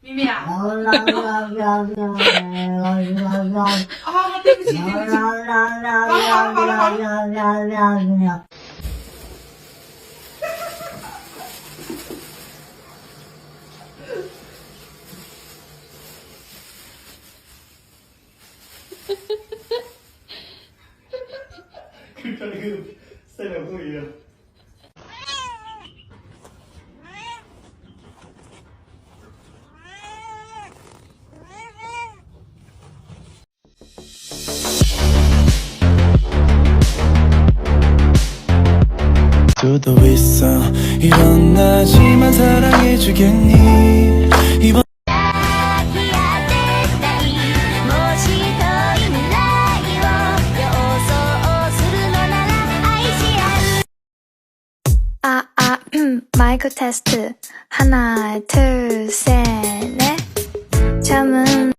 미미야. 아, 데미지. 그 세면 후이야. 수도 있어 일어나지만 사랑해주겠니 이번 마이크 테스트 하나 둘 셋 넷 잠은